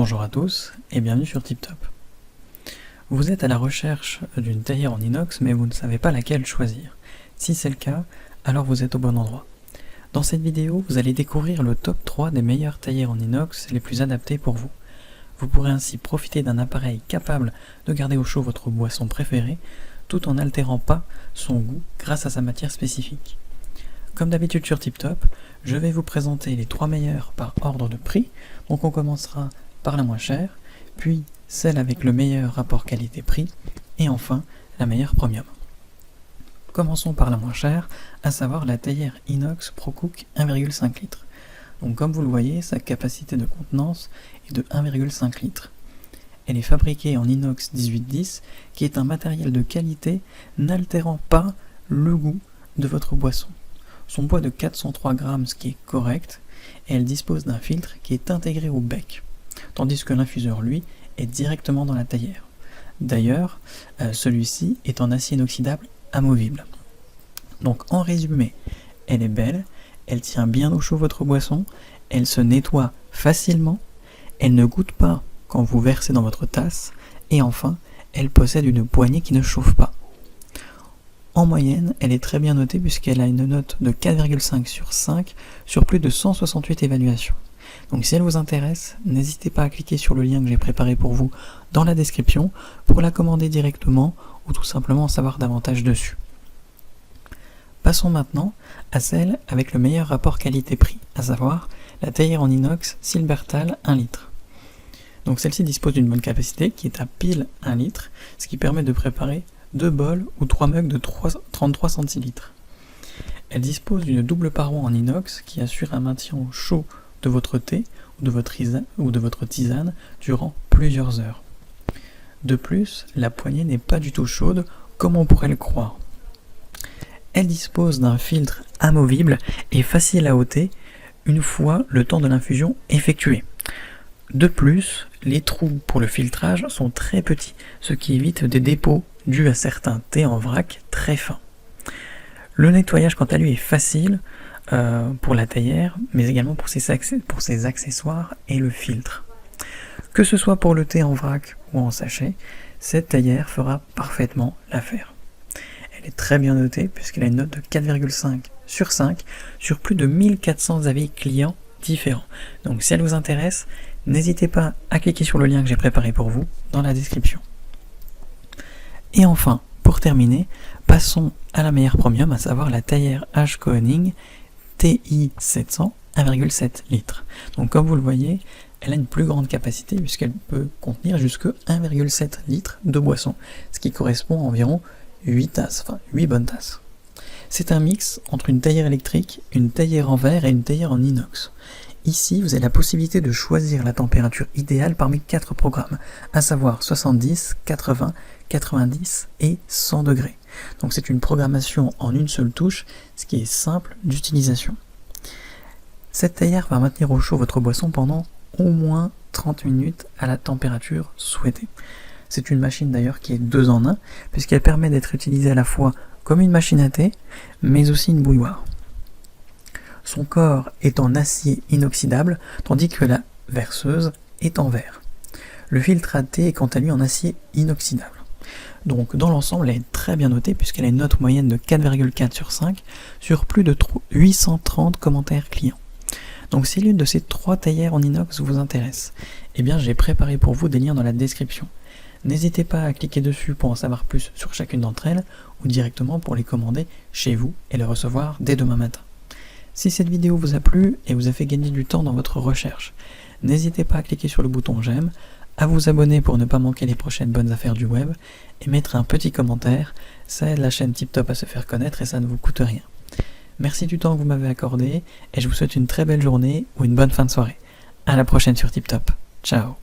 Bonjour à tous et bienvenue sur TipTop. Vous êtes à la recherche d'une théière en inox mais vous ne savez pas laquelle choisir. Si c'est le cas, alors vous êtes au bon endroit. Dans cette vidéo, vous allez découvrir le top 3 des meilleures théières en inox les plus adaptées pour vous. Vous pourrez ainsi profiter d'un appareil capable de garder au chaud votre boisson préférée tout en n'altérant pas son goût grâce à sa matière spécifique. Comme d'habitude sur TipTop, je vais vous présenter les 3 meilleures par ordre de prix. Donc on commencera par la moins chère, puis celle avec le meilleur rapport qualité-prix, et enfin la meilleure premium. Commençons par la moins chère, à savoir la théière inox ProCook 1,5 litres. Donc comme vous le voyez, sa capacité de contenance est de 1,5 litres. Elle est fabriquée en inox 1810, qui est un matériel de qualité n'altérant pas le goût de votre boisson. Son poids de 403 grammes, ce qui est correct, et elle dispose d'un filtre qui est intégré au bec, tandis que l'infuseur, lui, est directement dans la théière. D'ailleurs, celui-ci est en acier inoxydable amovible. Donc en résumé, elle est belle, elle tient bien au chaud votre boisson, elle se nettoie facilement, elle ne goûte pas quand vous versez dans votre tasse, et enfin, elle possède une poignée qui ne chauffe pas. En moyenne, elle est très bien notée puisqu'elle a une note de 4,5 sur 5 sur plus de 168 évaluations. Donc si elle vous intéresse, n'hésitez pas à cliquer sur le lien que j'ai préparé pour vous dans la description pour la commander directement ou tout simplement en savoir davantage dessus. Passons maintenant à celle avec le meilleur rapport qualité-prix, à savoir la théière en inox Silbertal 1 litre. Donc celle-ci dispose d'une bonne capacité qui est à pile 1 litre, ce qui permet de préparer 2 bols ou 3 mugs de 33 centilitres. Elle dispose d'une double paroi en inox qui assure un maintien au chaud de votre thé ou de votre tisane durant plusieurs heures. De plus, la poignée n'est pas du tout chaude comme on pourrait le croire. Elle dispose d'un filtre amovible et facile à ôter une fois le temps de l'infusion effectué. De plus, les trous pour le filtrage sont très petits, ce qui évite des dépôts dus à certains thés en vrac très fins. Le nettoyage quant à lui est facile pour la théière, mais également pour ses accessoires et le filtre. Que ce soit pour le thé en vrac ou en sachet, cette théière fera parfaitement l'affaire. Elle est très bien notée puisqu'elle a une note de 4,5 sur 5 sur plus de 1400 avis clients différents. Donc si elle vous intéresse, n'hésitez pas à cliquer sur le lien que j'ai préparé pour vous dans la description. Et enfin, pour terminer, passons à la meilleure premium, à savoir la théière H-Koenig TI 700 1,7 litres. Donc comme vous le voyez, elle a une plus grande capacité puisqu'elle peut contenir jusque 1,7 litres de boisson, ce qui correspond à environ 8 bonnes tasses. C'est un mix entre une théière électrique, une théière en verre et une théière en inox. Ici, vous avez la possibilité de choisir la température idéale parmi 4 programmes, à savoir 70, 80, 90 et 100 degrés. Donc c'est une programmation en une seule touche, ce qui est simple d'utilisation. Cette théière va maintenir au chaud votre boisson pendant au moins 30 minutes à la température souhaitée. C'est une machine d'ailleurs qui est 2 en 1, puisqu'elle permet d'être utilisée à la fois comme une machine à thé, mais aussi une bouilloire. Son corps est en acier inoxydable, tandis que la verseuse est en verre. Le filtre à thé est quant à lui en acier inoxydable. Donc dans l'ensemble, elle est très bien notée puisqu'elle a une note moyenne de 4,4 sur 5 sur plus de 830 commentaires clients. Donc si l'une de ces 3 théières en inox vous intéresse, eh bien j'ai préparé pour vous des liens dans la description. N'hésitez pas à cliquer dessus pour en savoir plus sur chacune d'entre elles ou directement pour les commander chez vous et les recevoir dès demain matin. Si cette vidéo vous a plu et vous a fait gagner du temps dans votre recherche, n'hésitez pas à cliquer sur le bouton j'aime, à vous abonner pour ne pas manquer les prochaines bonnes affaires du web et mettre un petit commentaire, ça aide la chaîne TipTop à se faire connaître et ça ne vous coûte rien. Merci du temps que vous m'avez accordé et je vous souhaite une très belle journée ou une bonne fin de soirée. À la prochaine sur TipTop. Ciao.